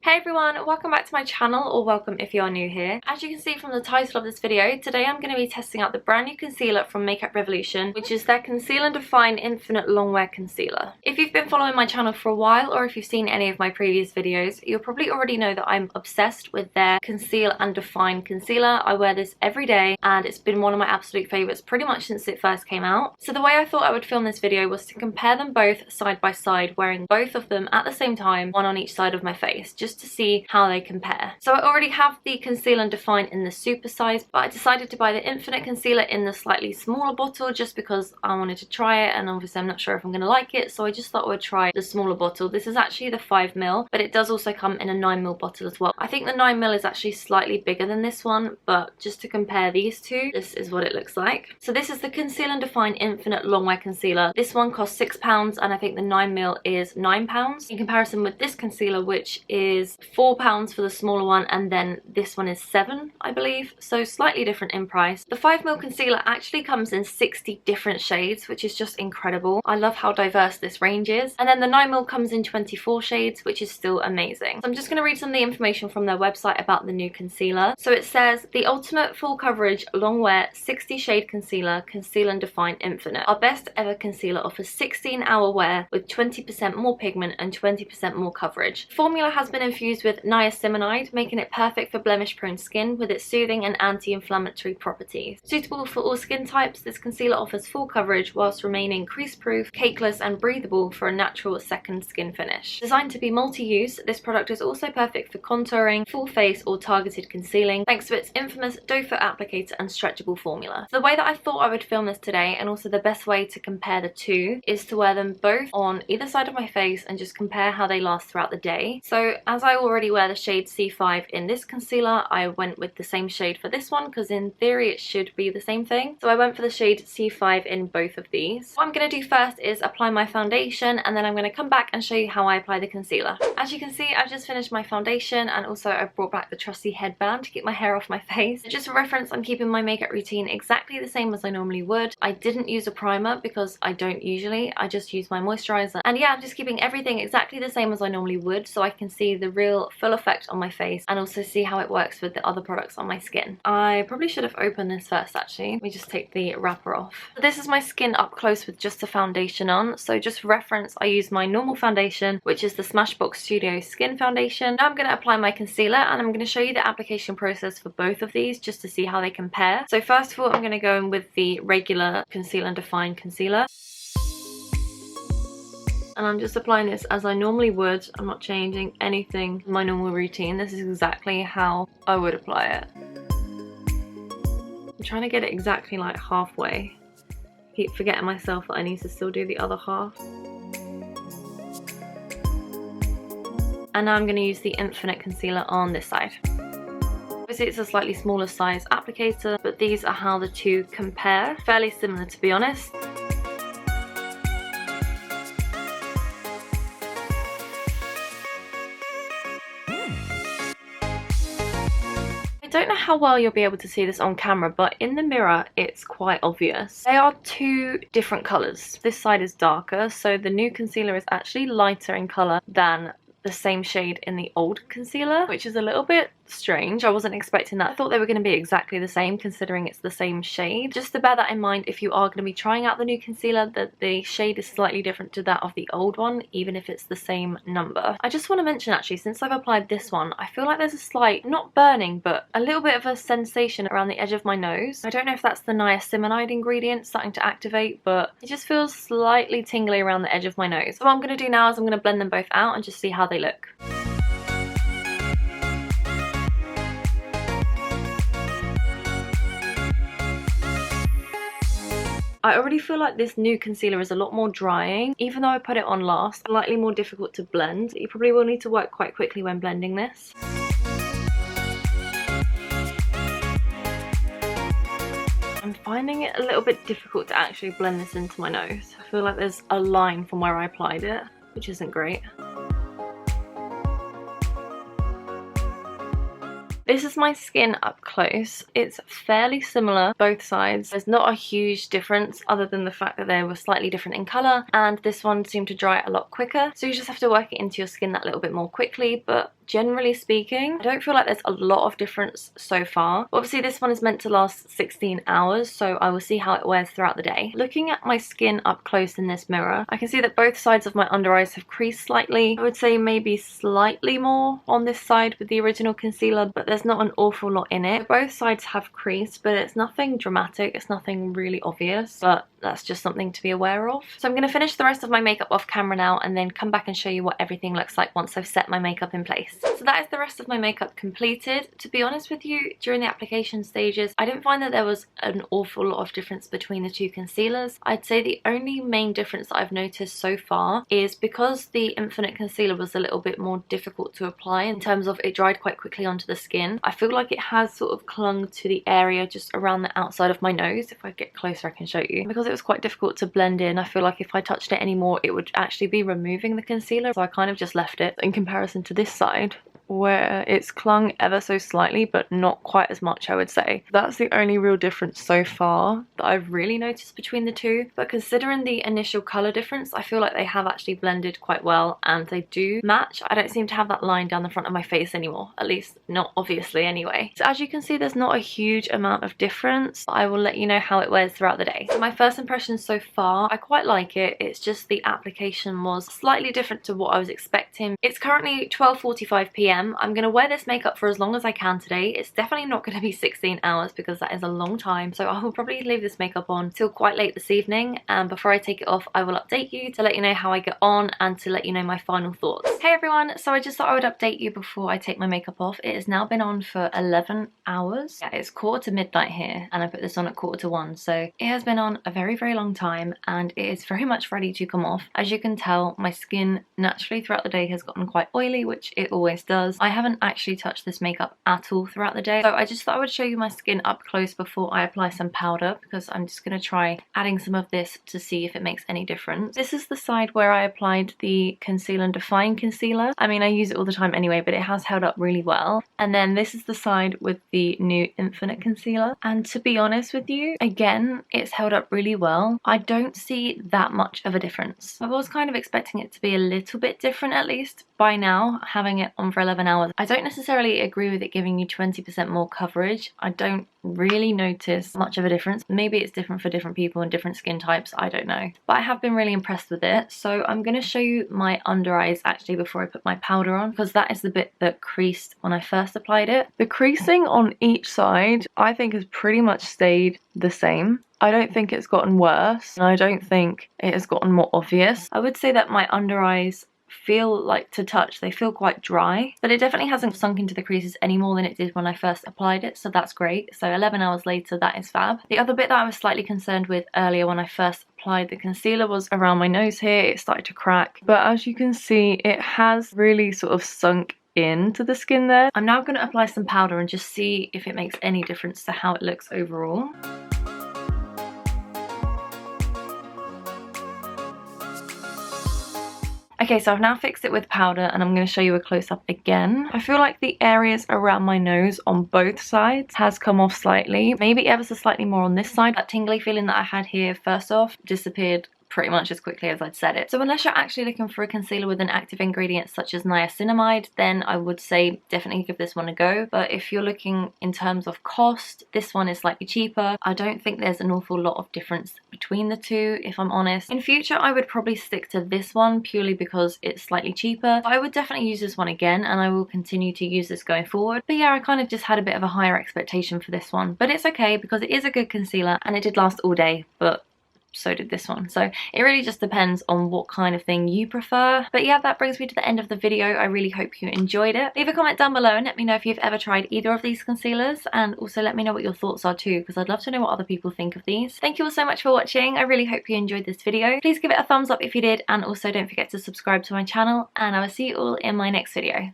Hey everyone, welcome back to my channel, or welcome if you are new here. As you can see from the title of this video, today I'm going to be testing out the brand new concealer from Makeup Revolution, which is their Conceal and Define Infinite Longwear Concealer. If you've been following my channel for a while, or if you've seen any of my previous videos, you'll probably already know that I'm obsessed with their Conceal and Define Concealer. I wear this every day and it's been one of my absolute favourites pretty much since it first came out. So the way I thought I would film this video was to compare them both side by side, wearing both of them at the same time, one on each side of my face, just to see how they compare. So I already have the Conceal and Define in the super size, but I decided to buy the Infinite Concealer in the slightly smaller bottle just because I wanted to try it, and obviously I'm not sure if I'm going to like it, so I just thought I would try the smaller bottle. This is actually the 5ml, but it does also come in a 9ml bottle as well. I think the 9ml is actually slightly bigger than this one, but just to compare these two, this is what it looks like. So this is the Conceal and Define Infinite Longwear Concealer. This one costs £6 and I think the 9ml is £9 in comparison with this concealer, which is £4 for the smaller one, and then this one is £7, I believe, so slightly different in price. The 5ml concealer actually comes in 60 different shades, which is just incredible. I love how diverse this range is. And then the 9ml comes in 24 shades, which is still amazing. So I'm just going to read some of the information from their website about the new concealer. So it says, the ultimate full coverage long wear 60 shade concealer, Conceal and Define Infinite. Our best ever concealer offers 16-hour wear with 20% more pigment and 20% more coverage. The formula has been infused with niacinamide, making it perfect for blemish-prone skin with its soothing and anti-inflammatory properties. Suitable for all skin types, this concealer offers full coverage whilst remaining crease-proof, cakeless and breathable for a natural second skin finish. Designed to be multi-use, this product is also perfect for contouring, full face or targeted concealing thanks to its infamous doe foot applicator and stretchable formula. So the way that I thought I would film this today, and also the best way to compare the two, is to wear them both on either side of my face and just compare how they last throughout the day. So as I already wear the shade C5 in this concealer, I went with the same shade for this one because in theory it should be the same thing. So I went for the shade C5 in both of these. What I'm going to do first is apply my foundation, and then I'm going to come back and show you how I apply the concealer. As you can see, I've just finished my foundation, and also I've brought back the trusty headband to keep my hair off my face. Just for reference, I'm keeping my makeup routine exactly the same as I normally would. I didn't use a primer because I don't usually. I just use my moisturizer. And yeah, I'm just keeping everything exactly the same as I normally would, so I can see the real full effect on my face and also see how it works with the other products on my skin. I probably should have opened this first actually. Let me just take the wrapper off. This is my skin up close with just the foundation on. So just for reference, I use my normal foundation, which is the Smashbox Studio Skin Foundation. Now I'm going to apply my concealer, and I'm going to show you the application process for both of these just to see how they compare. So first of all, I'm going to go in with the regular Conceal and Define concealer. And I'm just applying this as I normally would. I'm not changing anything in my normal routine. This is exactly how I would apply it. I'm trying to get it exactly like halfway. Keep forgetting myself that I need to still do the other half. And now I'm going to use the Infinite Concealer on this side. Obviously it's a slightly smaller size applicator, but these are how the two compare. Fairly similar, to be honest. I don't know how well you'll be able to see this on camera, but in the mirror it's quite obvious. They are two different colours. This side is darker, so the new concealer is actually lighter in colour than the same shade in the old concealer, which is a little bit strange. I wasn't expecting that. I thought they were going to be exactly the same considering it's the same shade. Just to bear that in mind if you are going to be trying out the new concealer, that the shade is slightly different to that of the old one, even if it's the same number. I just want to mention actually, since I've applied this one, I feel like there's a slight, not burning, but a little bit of a sensation around the edge of my nose. I don't know if that's the niacinamide ingredient starting to activate, but it just feels slightly tingly around the edge of my nose. So what I'm going to do now is I'm going to blend them both out and just see how they look. I already feel like this new concealer is a lot more drying, even though I put it on last. Slightly more difficult to blend. You probably will need to work quite quickly when blending this. I'm finding it a little bit difficult to actually blend this into my nose. I feel like there's a line from where I applied it, which isn't great. This is my skin up close. It's fairly similar, both sides. There's not a huge difference other than the fact that they were slightly different in colour, and this one seemed to dry a lot quicker. So you just have to work it into your skin that little bit more quickly, but generally speaking, I don't feel like there's a lot of difference so far. Obviously this one is meant to last 16 hours, so I will see how it wears throughout the day. Looking at my skin up close in this mirror, I can see that both sides of my under eyes have creased slightly. I would say maybe slightly more on this side with the original concealer, but there's not an awful lot in it. Both sides have creased, but it's nothing dramatic, it's nothing really obvious, but that's just something to be aware of. So I'm going to finish the rest of my makeup off camera now and then come back and show you what everything looks like once I've set my makeup in place. So that is the rest of my makeup completed. To be honest with you, during the application stages, I didn't find that there was an awful lot of difference between the two concealers. I'd say the only main difference that I've noticed so far is because the Infinite Concealer was a little bit more difficult to apply in terms of it dried quite quickly onto the skin. I feel like it has sort of clung to the area just around the outside of my nose. If I get closer I can show you. Because it was quite difficult to blend in, I feel like if I touched it anymore it would actually be removing the concealer, so I kind of just left it. In comparison to this side, where it's clung ever so slightly but not quite as much, I would say. That's the only real difference so far that I've really noticed between the two. But considering the initial colour difference, I feel like they have actually blended quite well and they do match. I don't seem to have that line down the front of my face anymore, at least not obviously anyway. So as you can see, there's not a huge amount of difference. I will let you know how it wears throughout the day. So my first impression so far, I quite like it. It's just the application was slightly different to what I was expecting. It's currently 12:45 p.m. I'm going to wear this makeup for as long as I can today. It's definitely not going to be 16 hours because that is a long time. So I will probably leave this makeup on till quite late this evening. And before I take it off, I will update you to let you know how I get on and to let you know my final thoughts. Hey everyone, so I just thought I would update you before I take my makeup off. It has now been on for 11 hours. Yeah, it's 12:45 here and I put this on at 12:45. So it has been on a very, very long time and it is very much ready to come off. As you can tell, my skin naturally throughout the day has gotten quite oily, which it always does. I haven't actually touched this makeup at all throughout the day, so I just thought I would show you my skin up close before I apply some powder, because I'm just going to try adding some of this to see if it makes any difference. This is the side where I applied the Conceal Define concealer. I mean, I use it all the time anyway, but it has held up really well. And then this is the side with the new Infinite Concealer, and to be honest with you, again, it's held up really well. I don't see that much of a difference. I was kind of expecting it to be a little bit different, at least by now, having it on for 11 hours. I don't necessarily agree with it giving you 20% more coverage. I don't really notice much of a difference. Maybe it's different for different people and different skin types, I don't know. But I have been really impressed with it. So I'm going to show you my under eyes actually before I put my powder on, because that is the bit that creased when I first applied it. The creasing on each side I think has pretty much stayed the same. I don't think it's gotten worse, and I don't think it has gotten more obvious. I would say that my under eyes feel like, to touch, they feel quite dry, but it definitely hasn't sunk into the creases any more than it did when I first applied it, so that's great. So 11 hours later, that is fab. The other bit that I was slightly concerned with earlier when I first applied the concealer was around my nose here. It started to crack, but as you can see, it has really sort of sunk into the skin there. I'm now going to apply some powder and just see if it makes any difference to how it looks overall. Okay, so I've now fixed it with powder and I'm going to show you a close-up again. I feel like the areas around my nose on both sides has come off slightly. Maybe ever so slightly more on this side. That tingly feeling that I had here first off disappeared pretty much as quickly as I'd said it. So unless you're actually looking for a concealer with an active ingredient such as niacinamide, then I would say definitely give this one a go. But if you're looking in terms of cost, this one is slightly cheaper. I don't think there's an awful lot of difference between the two, if I'm honest. In future, I would probably stick to this one purely because it's slightly cheaper. I would definitely use this one again, and I will continue to use this going forward. But yeah, I kind of just had a bit of a higher expectation for this one. But it's okay because it is a good concealer and it did last all day, but so did this one. So it really just depends on what kind of thing you prefer. But yeah, that brings me to the end of the video. I really hope you enjoyed it. Leave a comment down below and let me know if you've ever tried either of these concealers, and also let me know what your thoughts are too, because I'd love to know what other people think of these. Thank you all so much for watching. I really hope you enjoyed this video. Please give it a thumbs up if you did, and also don't forget to subscribe to my channel, and I will see you all in my next video.